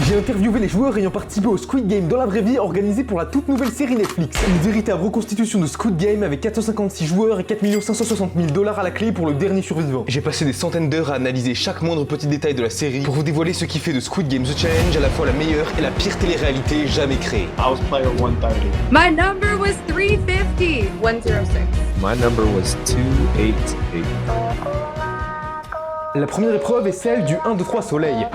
J'ai interviewé les joueurs ayant participé au Squid Game dans la vraie vie organisé pour la toute nouvelle série Netflix. Une véritable reconstitution de Squid Game avec 456 joueurs et 4 560 000 $ à la clé pour le dernier survivant. J'ai passé des centaines d'heures à analyser chaque moindre petit détail de la série pour vous dévoiler ce qui fait de Squid Game The Challenge à la fois la meilleure et la pire télé-réalité jamais créée. I was player 130. My number was 350. 106. My number was 288. La première épreuve est celle du 1, 2, 3 soleil.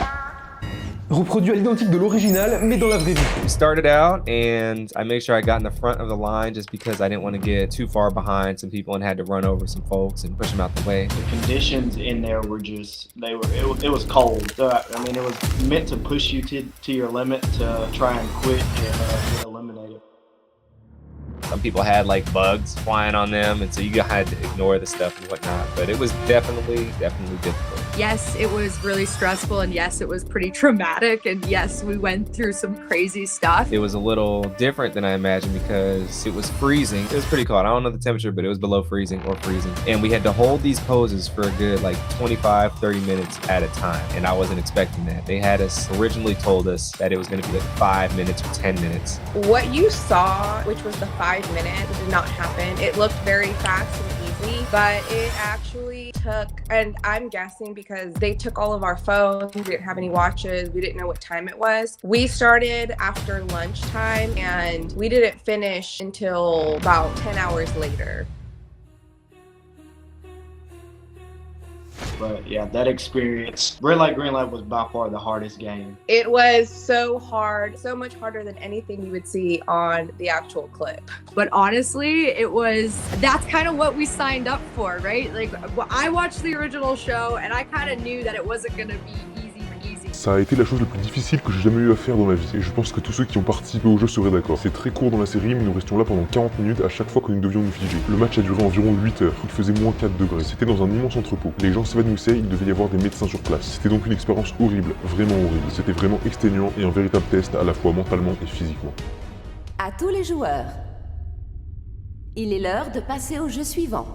Reproduit à l'identique de l'original, mais dans la vraie vie. We started out and I made sure I got in the front of the line just because I didn't want to get too far behind some people and had to run over some folks and push them out the way. The conditions in there were just, it was cold. So, I mean, it was meant to push you to your limit to try and quit and get eliminated. Some people had like bugs flying on them, and so you had to ignore the stuff and whatnot. But it was definitely difficult. Yes, it was really stressful, and yes, it was pretty traumatic, and yes, we went through some crazy stuff. It was a little different than I imagined because it was freezing. It was pretty cold. I don't know the temperature, but it was below freezing or freezing. And we had to hold these poses for a good like 25, 30 minutes at a time. And I wasn't expecting that. They had us originally told us that it was going to be like 5 minutes or 10 minutes. What you saw, which was the 5 minutes, did not happen. It looked very fast and easy, but it actually took, and I'm guessing because they took all of our phones, we didn't have any watches, we didn't know what time it was. We started after lunchtime and we didn't finish until about 10 hours later. But yeah, that experience, Red Light, Green Light was by far the hardest game. It was so hard, so much harder than anything you would see on the actual clip. But honestly, that's kind of what we signed up for, right? Like, I watched the original show and I kind of knew that it wasn't going to be easy. Ça a été la chose la plus difficile que j'ai jamais eu à faire dans ma vie, et je pense que tous ceux qui ont participé au jeu seraient d'accord. C'est très court dans la série, mais nous restions là pendant 40 minutes à chaque fois que nous devions nous figer. Le match a duré environ 8 heures, il faisait moins 4 degrés. C'était dans un immense entrepôt. Les gens s'évanouissaient, il devait y avoir des médecins sur place. C'était donc une expérience horrible, vraiment horrible. C'était vraiment exténuant et un véritable test à la fois mentalement et physiquement. À tous les joueurs, il est l'heure de passer au jeu suivant.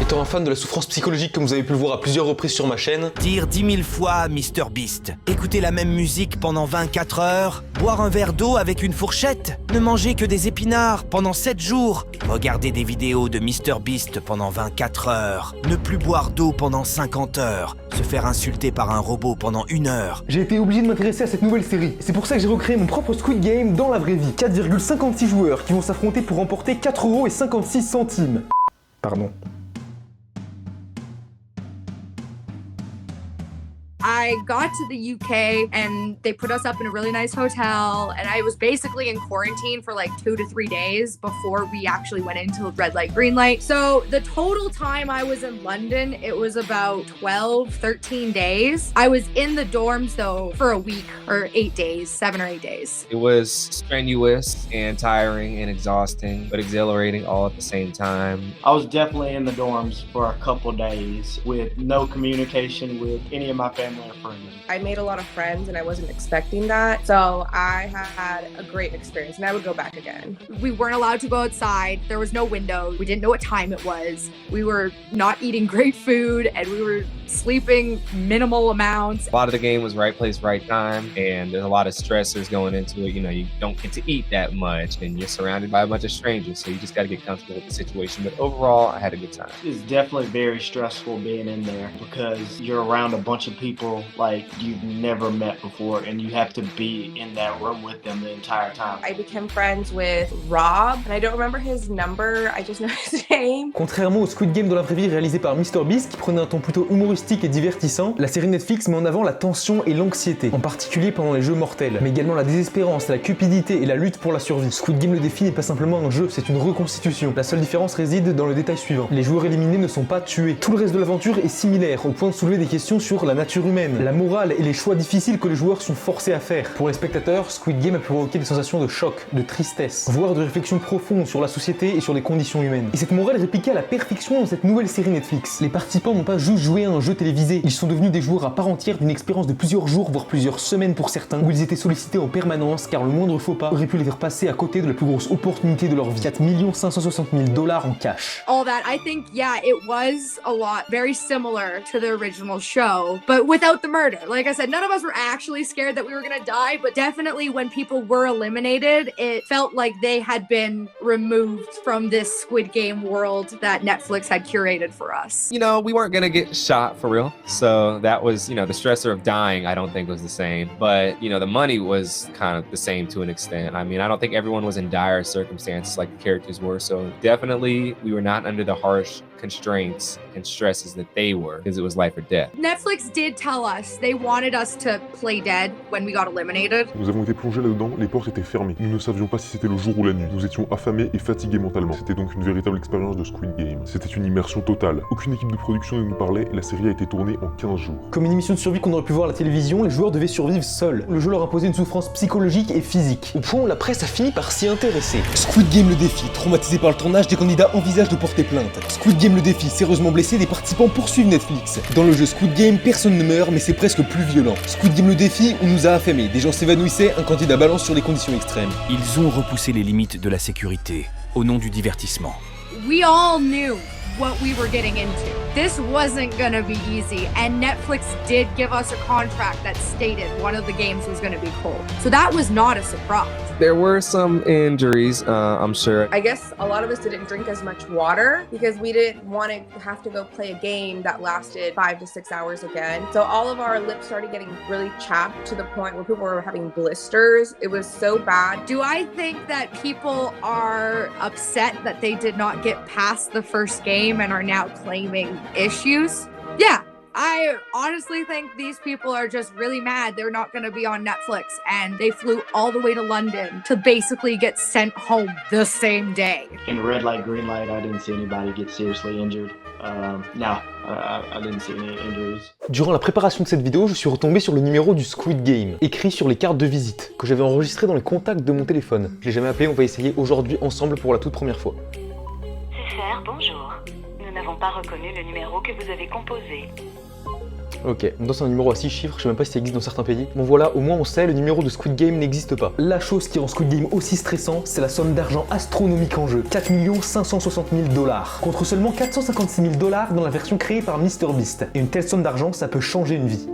Étant un fan de la souffrance psychologique comme vous avez pu le voir à plusieurs reprises sur ma chaîne, dire 10 000 fois MrBeast, écouter la même musique pendant 24 heures, boire un verre d'eau avec une fourchette, ne manger que des épinards pendant 7 jours, regarder des vidéos de MrBeast pendant 24 heures, ne plus boire d'eau pendant 50 heures, se faire insulter par un robot pendant 1 heure. j'ai été obligé de m'intéresser à cette nouvelle série. C'est pour ça que j'ai recréé mon propre Squid Game dans la vraie vie. 4,56 joueurs qui vont s'affronter pour remporter 4,56 €. Pardon. I got to the UK and they put us up in a really nice hotel, and I was basically in quarantine for like 2 to 3 days before we actually went into red light, green light. So the total time I was in London, it was about 12, 13 days. I was in the dorms though for a week or 8 days, 7 or 8 days. It was strenuous and tiring and exhausting, but exhilarating all at the same time. I was definitely in the dorms for a couple days with no communication with any of my family or friends. I made a lot of friends and I wasn't expecting that, so I had a great experience and I would go back again. We weren't allowed to go outside. There was no window. We didn't know what time it was. We were not eating great food and we were sleeping minimal amounts. A lot of the game was right place, right time, and there's a lot of stressors going into it. You know, you don't get to eat that much and you're surrounded by a bunch of strangers, so you just got to get comfortable with the situation. But overall, I had a good time. It's definitely very stressful being in there because you're around a bunch of people like you've never met before and you have to be in that room with them the entire time. I became friends with Rob, and I don't remember his number, I just know his name. Contrairement au Squid Game dans la vraie vie réalisé par MrBeast qui prenait un ton plutôt humoristique et divertissant, la série Netflix met en avant la tension et l'anxiété, en particulier pendant les jeux mortels, mais également la désespérance, la cupidité et la lutte pour la survie. Squid Game le défi n'est pas simplement un jeu, c'est une reconstitution. La seule différence réside dans le détail suivant. Les joueurs éliminés ne sont pas tués. Tout le reste de l'aventure est similaire, au point de soulever des questions sur la nature humaine, la morale et les choix difficiles que les joueurs sont forcés à faire. Pour les spectateurs, Squid Game a pu provoquer des sensations de choc, de tristesse, voire de réflexion profonde sur la société et sur les conditions humaines. Et cette morale est répliquée à la perfection dans cette nouvelle série Netflix. Les participants n'ont pas juste joué à un jeu télévisé. Ils sont devenus des joueurs à part entière d'une expérience de plusieurs jours, voire plusieurs semaines pour certains, où ils étaient sollicités en permanence car le moindre faux pas aurait pu les faire passer à côté de la plus grosse opportunité de leur vie. 4 560 000 $ en cash. All that, I think, yeah, it was a lot very similar to the original show, but without the murder. Like I said, none of us were actually scared that we were gonna die, but definitely when people were eliminated, it felt like they had been removed from this Squid Game world that Netflix had curated for us. You know, we weren't gonna get shot for real. So that was, you know, the stressor of dying, I don't think was the same. But, you know, the money was kind of the same to an extent. I mean, I don't think everyone was in dire circumstances like the characters were. So definitely we were not under the harsh constraints and stresses that they were, because it was life or death. Netflix did tell us they wanted us to play dead when we got eliminated. Nous avons été plongés là-dedans, les portes étaient fermées. Nous ne savions pas si c'était le jour ou la nuit. Nous étions affamés et fatigués mentalement. C'était donc une véritable expérience de Squid Game. C'était une immersion totale. Aucune équipe de production ne nous parlait et la série a été tournée en 15 jours. Comme une émission de survie qu'on aurait pu voir à la télévision, les joueurs devaient survivre seuls. Le jeu leur imposait une souffrance psychologique et physique, au point où la presse a fini par s'y intéresser. Squid Game le défi, traumatisé par le tournage, des candidats envisagent de porter plainte. Squid Game le défi, sérieusement blessé, des participants poursuivent Netflix. Dans le jeu Squid Game, personne ne meurt, mais c'est presque plus violent. Squid Game le défi, on nous a affamés, des gens s'évanouissaient, un candidat balance sur des conditions extrêmes. Ils ont repoussé les limites de la sécurité au nom du divertissement. We all knew what we were getting into. This wasn't gonna be easy, and Netflix did give us a contract that stated one of the games was gonna be cold. So that was not a surprise. There were some injuries, I'm sure. I guess a lot of us didn't drink as much water because we didn't want to have to go play a game that lasted 5 to 6 hours again. So all of our lips started getting really chapped to the point where people were having blisters. It was so bad. Do I think that people are upset that they did not get past the first game and are now claiming issues? Yeah. I honestly think these people are just really mad they're not going to be on Netflix, and they flew all the way to London to basically get sent home the same day. In red light, green light, I didn't see anybody get seriously injured. No, I didn't see any injuries. Durant la préparation de cette vidéo, je suis retombé sur le numéro du Squid Game, écrit sur les cartes de visite, que j'avais enregistré dans les contacts de mon téléphone. Je l'ai jamais appelé, on va essayer aujourd'hui ensemble pour la toute première fois. C'est faire, bonjour. Nous n'avons pas reconnu le numéro que vous avez composé. Ok, donc c'est un numéro à 6 chiffres, je sais même pas si ça existe dans certains pays. Bon voilà, au moins on sait, le numéro de Squid Game n'existe pas. La chose qui rend Squid Game aussi stressant, c'est la somme d'argent astronomique en jeu. 4 560 000 $, contre seulement 456 000 $ dans la version créée par MrBeast. Et une telle somme d'argent, ça peut changer une vie.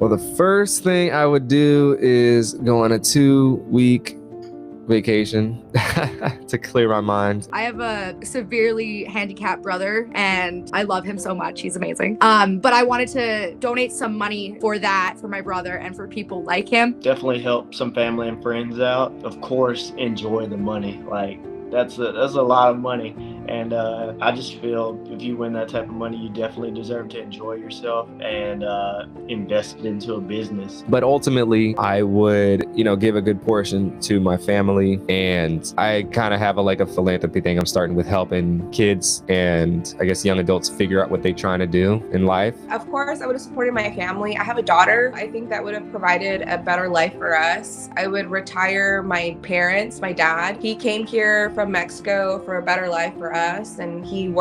Well, the first thing I would do is go on a 2-week vacation to clear my mind. I have a severely handicapped brother, and I love him so much. He's amazing. But I wanted to donate some money for that, for my brother and for people like him. Definitely help some family and friends out. Of course, enjoy the money. Like, that's a lot of money, and I just feel if you win that type of money, you definitely deserve to enjoy yourself and invest it into a business. But ultimately, I would, you know, give a good portion to my family, and I kind of have a philanthropy thing I'm starting with, helping kids and I guess young adults figure out what they're trying to do in life. Of course, I would have supported my family. I have a daughter. I think that would have provided a better life for us. I would retire my parents, my dad. He came here from Mexico for a better life for us, and he's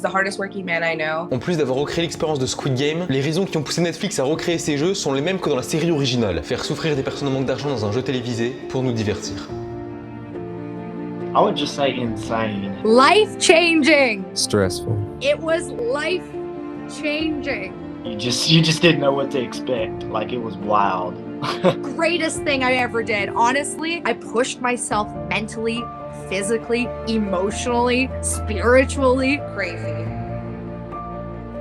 the hardest working man I know. En plus d'avoir recréé l'expérience de Squid Game, les raisons qui ont poussé Netflix à recréer ces jeux sont les mêmes que dans la série originale. Faire souffrir des personnes en manque d'argent dans un jeu télévisé pour nous divertir. I would just say insane. Life-changing. Stressful. It was life-changing. You just didn't know what to expect. Like, it was wild. Greatest thing I ever did. Honestly, I pushed myself mentally, physically, emotionally, spiritually. Crazy.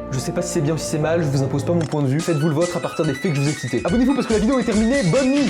Je sais pas si c'est bien ou si c'est mal, je vous impose pas mon point de vue, faites-vous le vôtre à partir des faits que je vous ai cités. Abonnez-vous parce que la vidéo est terminée, bonne nuit!